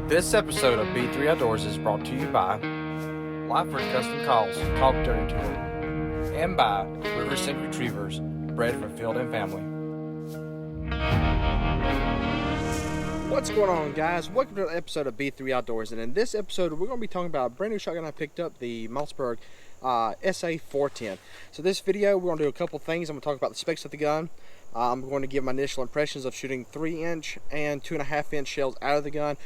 This episode of B3 Outdoors is brought to you by Lyford Custom Calls, Talk Dirty to Them, and by River Sink Retrievers, bred for field and family. What's going on, guys? Welcome to an episode of B3 Outdoors, and in this episode we're going to be talking about a brand new shotgun I picked up, the Mossberg SA410. So this video we're going to do a couple things. I'm going to talk about the specs of the gun. I'm going to give my initial impressions of shooting 3-inch and 2.5-inch shells out of the gun.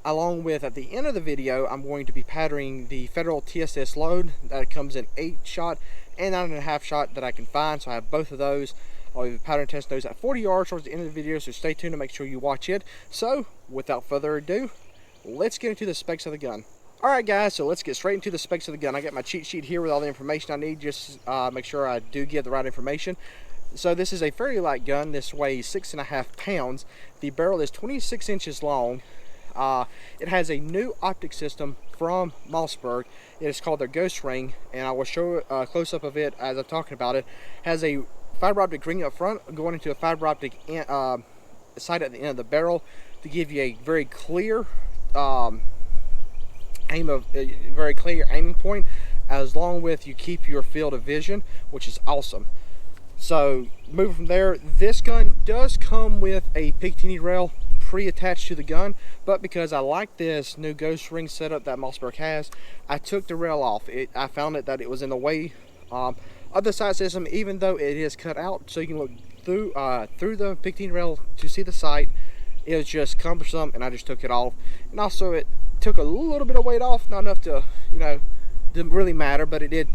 Along with, at the end of the video, I'm going to be patterning the Federal TSS load that comes in 8-shot and 9.5 shot that I can find. So I have both of those. I'll be pattern testing those at 40 yards towards the end of the video, so stay tuned to make sure you watch it. So without further ado, let's get into the specs of the gun. Alright guys, so let's get straight into the specs of the gun. I got my cheat sheet here with all the information I need, just make sure I do give the right information. So this is a fairly light gun. This weighs 6.5 pounds. The barrel is 26 inches long. It has a new optic system from Mossberg. It is called their Ghost Ring, and I will show a close-up of it as I'm talking about it. It has a fiber optic ring up front going into a fiber optic sight at the end of the barrel to give you a very clear aiming point, as long with you keep your field of vision, which is awesome. So moving from there, this gun does come with a Picatinny rail pre-attached to the gun, but because I like this new Ghost Ring setup that Mossberg has, I took the rail off. I found that it was in the way of the sight system, even though it is cut out so you can look through the Picatinny rail to see the sight. It was just cumbersome, and I just took it off. And also it took a little bit of weight off, not enough to, didn't really matter, but it did,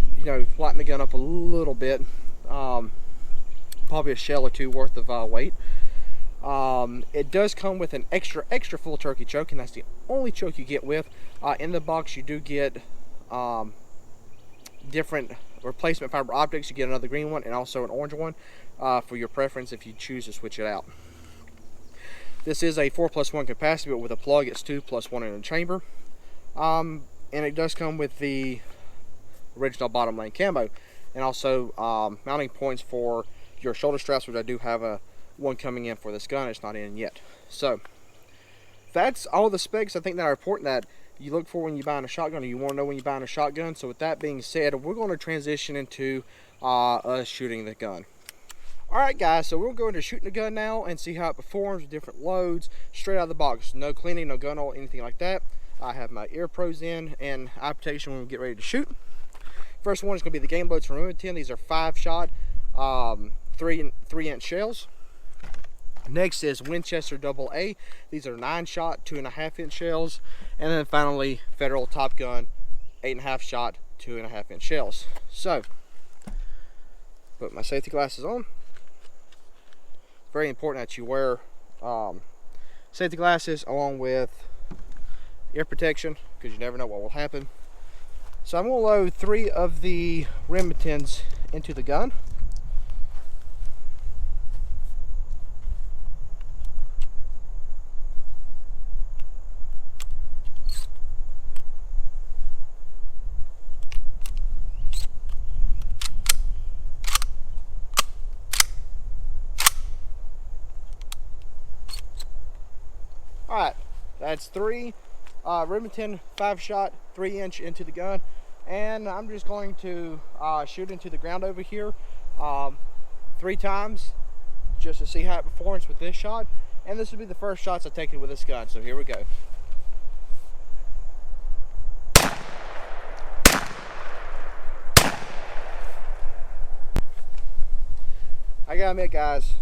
lighten the gun up a little bit. Probably a shell or two worth of weight. It does come with an extra full turkey choke, and that's the only choke you get with. In the box you do get different replacement fiber optics. You get another green one and also an orange one for your preference if you choose to switch it out. This is a 4+1 capacity, but with a plug it's 2+1 in a chamber. And it does come with the original bottom lane camo, and also mounting points for your shoulder straps, which I do have one coming in for this gun. It's not in yet. So that's all the specs I think that are important that you look for when you're buying a shotgun, or you want to know when you're buying a shotgun. So with that being said, we're going to transition into us shooting the gun. Alright guys, so we'll go into shooting the gun now and see how it performs with different loads straight out of the box. No cleaning, no gun oil, anything like that. I have my ear pros in and eye protection when we get ready to shoot. First one is going to be the game loads from Remington. These are 5-shot 3-inch shells. Next is Winchester AA. These are 9-shot 2.5-inch shells. And then finally, Federal Top Gun 8.5-shot 2.5-inch shells. So put my safety glasses on. Very important that you wear safety glasses along with ear protection, because you never know what will happen. So I'm going to load 3 of the Remingtons into the gun. Alright, that's 3 Remington 5-shot 3-inch into the gun, and I'm just going to shoot into the ground over here 3 times just to see how it performs with this shot. And this will be the first shots I've taken with this gun, so here we go. I gotta admit guys,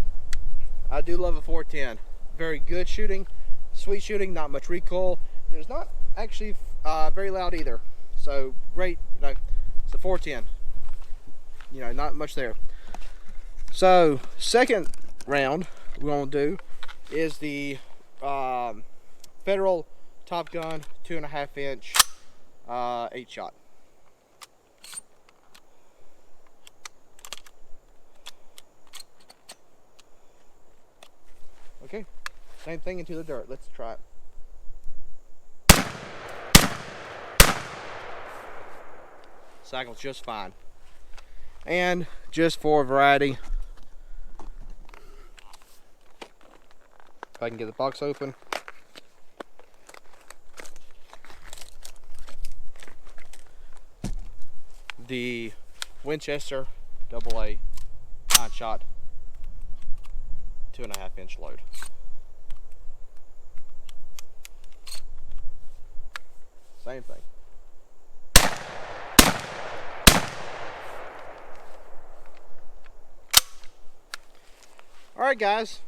I do love a 410. Very good shooting, sweet shooting, not much recoil. It's not actually very loud either. So great, it's a 410. Not much there. So second round we're gonna do is the Federal Top Gun 2.5-inch 8-shot. Okay, same thing into the dirt. Let's try it. Cycles just fine. And just for variety, if I can get the box open, the Winchester AA 9-shot 2.5-inch load. Same thing. Alright guys,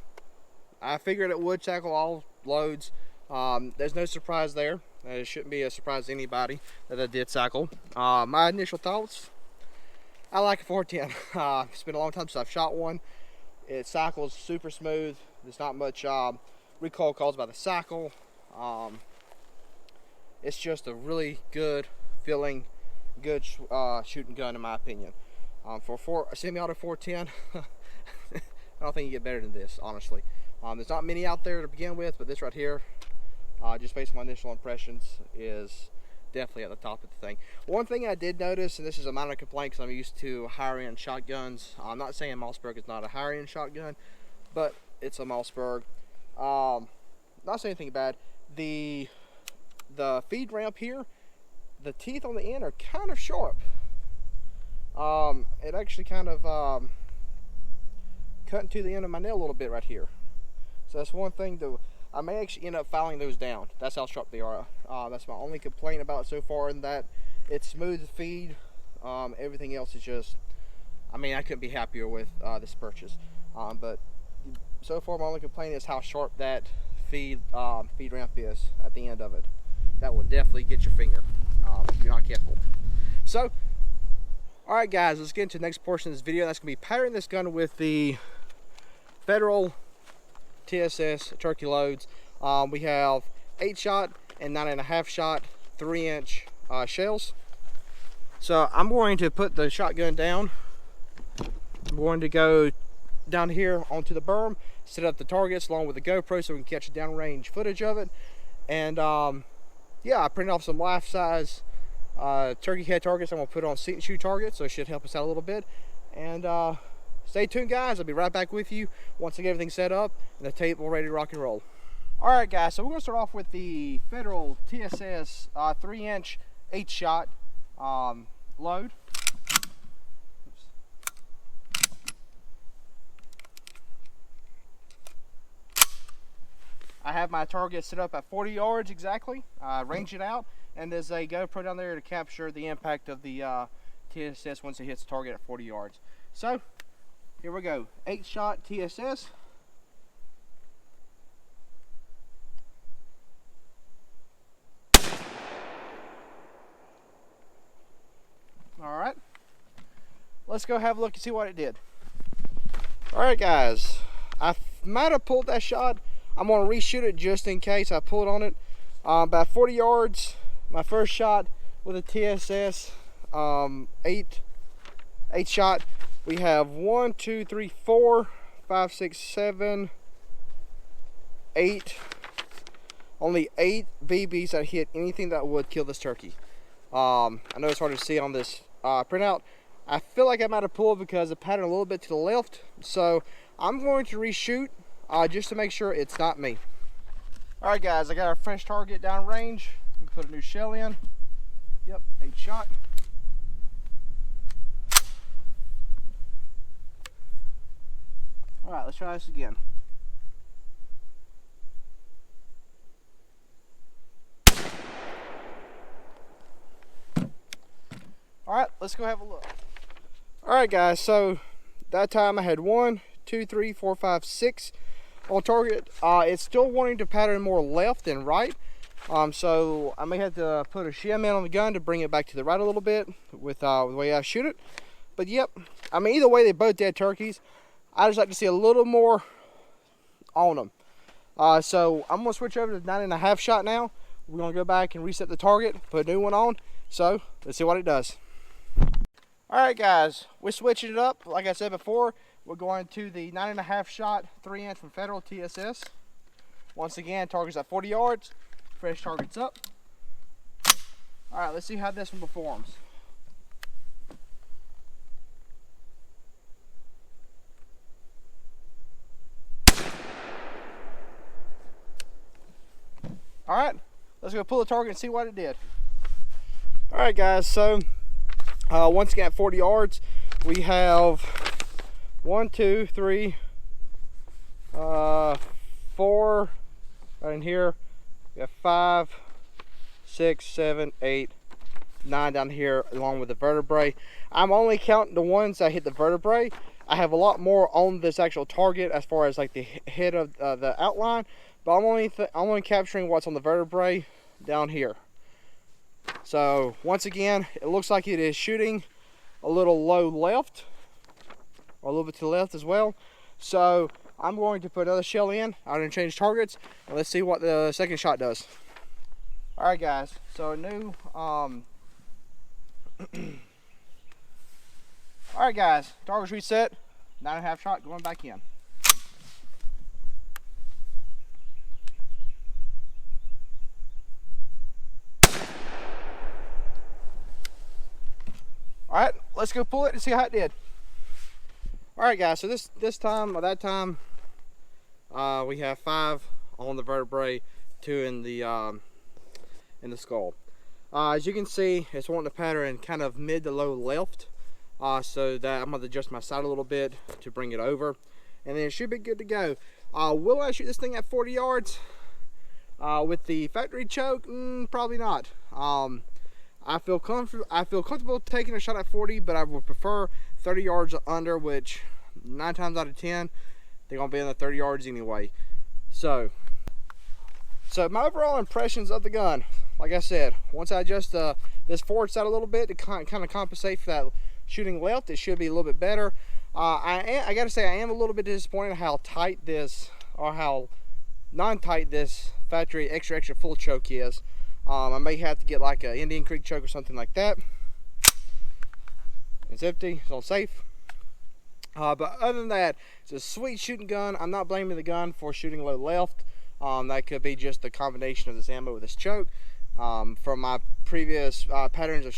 I figured it would tackle all loads. There's no surprise there. It shouldn't be a surprise to anybody that I did cycle. My initial thoughts, I like a 410. It's been a long time since I've shot one. It cycles super smooth. There's not much recoil caused by the cycle. It's just a really good feeling, good shooting gun in my opinion. For a semi-auto 410, I don't think you get better than this, honestly. There's not many out there to begin with, but this right here, just based on my initial impressions, is definitely at the top of the thing. One thing I did notice, and this is a minor complaint because I'm used to higher-end shotguns. I'm not saying Mossberg is not a higher-end shotgun, but it's a Mossberg. Not saying anything bad. The feed ramp here, the teeth on the end are kind of sharp. It actually kind of cutting to the end of my nail a little bit right here. So that's one thing that I may actually end up filing those down. That's how sharp they are. That's my only complaint about it so far, in that it's smooth to feed. Everything else is just, I mean, I couldn't be happier with this purchase. But so far my only complaint is how sharp that feed ramp is at the end of it. That will definitely get your finger if you're not careful. So, alright guys, let's get into the next portion of this video. That's going to be powdering this gun with the Federal TSS turkey loads. We have 8-shot and 9.5-shot 3-inch shells. So I'm going to put the shotgun down. I'm going to go down here onto the berm, set up the targets along with the GoPro so we can catch downrange footage of it. And yeah, I printed off some life-size turkey head targets I'm going to put on seat and shoe targets, so it should help us out a little bit. And stay tuned guys, I'll be right back with you once I get everything set up and the table ready to rock and roll. Alright guys, so we're going to start off with the Federal TSS 3-inch 8-shot load. Oops. I have my target set up at 40 yards exactly, range it out, and there's a GoPro down there to capture the impact of the TSS once it hits the target at 40 yards. So, here we go, 8-shot TSS. Alright, let's go have a look and see what it did. Alright guys, I might have pulled that shot. I'm going to reshoot it just in case I pulled on it. About 40 yards, my first shot with a TSS 8-shot. We have 1, 2, 3, 4, 5, 6, 7, 8. Only 8 BBs that hit anything that would kill this turkey. I know it's hard to see on this printout. I feel like I might have pulled because it patterned a little bit to the left. So I'm going to reshoot just to make sure it's not me. Alright guys, I got our fresh target down range. We put a new shell in. Yep, 8-shot. Alright, let's try this again. Alright, let's go have a look. Alright guys, so that time I had 1, 2, 3, 4, 5, 6 on target. It's still wanting to pattern more left than right. So I may have to put a shim in on the gun to bring it back to the right a little bit with the way I shoot it. But yep, I mean either way, they're both dead turkeys. I just like to see a little more on them. So I'm gonna switch over to 9.5 shot now. We're gonna go back and reset the target, put a new one on. So let's see what it does. Alright guys, we're switching it up. Like I said before, we're going to the 9.5 shot 3-inch from Federal TSS. Once again, target's at 40 yards. Fresh target's up. Alright, let's see how this one performs. Alright, let's go pull the target and see what it did. Alright guys, so Once again, at 40 yards, we have 1, 2, 3, 4 right in here. We have 5, 6, 7, 8, 9 down here along with the vertebrae. I'm only counting the ones that hit the vertebrae. I have a lot more on this actual target as far as like the head of the outline, but I'm only capturing what's on the vertebrae down here. So once again, it looks like it is shooting a little low left, or a little bit to the left as well. So I'm going to put another shell in. I'm going to change targets, and let's see what the second shot does. All right, guys. So a new all right, guys. Target's reset. 9.5 shot going back in. All right, let's go pull it and see how it did. All right, guys. So this time or that time, we have 5 on the vertebrae, 2 in the skull. As you can see, it's wanting to pattern kind of mid to low left, so that I'm going to adjust my sight a little bit to bring it over, and then it should be good to go. Will I shoot this thing at 40 yards with the factory choke? Probably not. I feel comfortable taking a shot at 40, but I would prefer 30 yards or under, which 9 times out of 10 they're going to be in the 30 yards anyway. So my overall impressions of the gun, like I said, once I adjust this forward side a little bit to kind of compensate for that shooting left, it should be a little bit better. I gotta say, I am a little bit disappointed how tight this, or how non-tight this factory extra full choke is. I may have to get like an Indian Creek choke or something like that. It's empty, it's on safe. But other than that, it's a sweet shooting gun. I'm not blaming the gun for shooting low left. That could be just the combination of this ammo with this choke. From my previous patterns of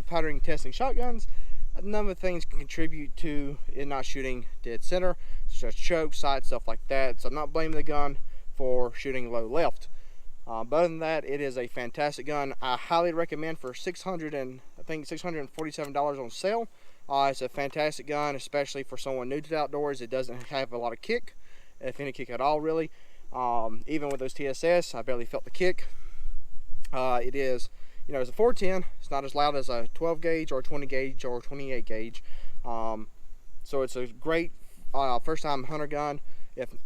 patterning testing shotguns, a number of things can contribute to it not shooting dead center, such as choke, sight, stuff like that. So I'm not blaming the gun for shooting low left. But other than that, it is a fantastic gun. I highly recommend for $647 on sale. It's a fantastic gun, especially for someone new to the outdoors. It doesn't have a lot of kick, if any kick at all, really. Even with those TSS, I barely felt the kick. It is, it's a 410. It's not as loud as a 12 gauge or 20 gauge or 28 gauge. So it's a great first time hunter gun.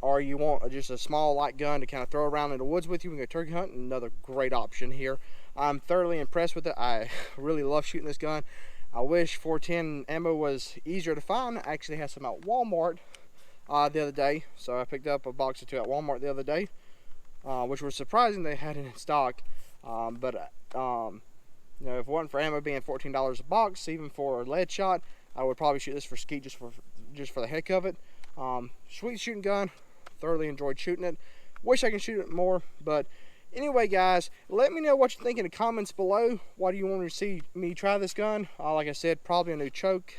Or you want just a small light gun to kind of throw around in the woods with you when you go turkey hunting, another great option here. I'm thoroughly impressed with it. I really love shooting this gun. I wish 410 ammo was easier to find. I actually had some at Walmart the other day, so I picked up a box or 2 at Walmart the other day, which was surprising they had it in stock. If it wasn't for ammo being $14 a box, even for a lead shot, I would probably shoot this for skeet just for the heck of it. Sweet shooting gun. Thoroughly enjoyed shooting it. Wish I could shoot it more, but anyway, guys, let me know what you think in the comments below. Why do you want to see me try this gun? Like I said, probably a new choke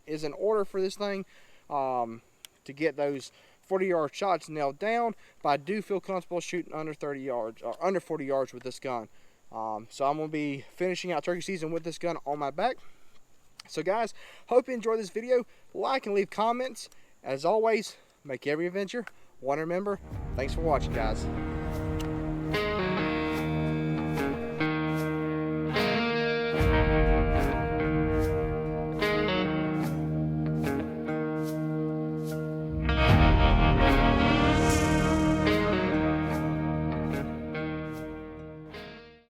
is in order for this thing to get those 40-yard shots nailed down, but I do feel comfortable shooting under 30 yards or under 40 yards with this gun. So I'm going to be finishing out turkey season with this gun on my back. So guys, hope you enjoyed this video. Like and leave comments. As always, make every adventure one to remember. Thanks for watching, guys.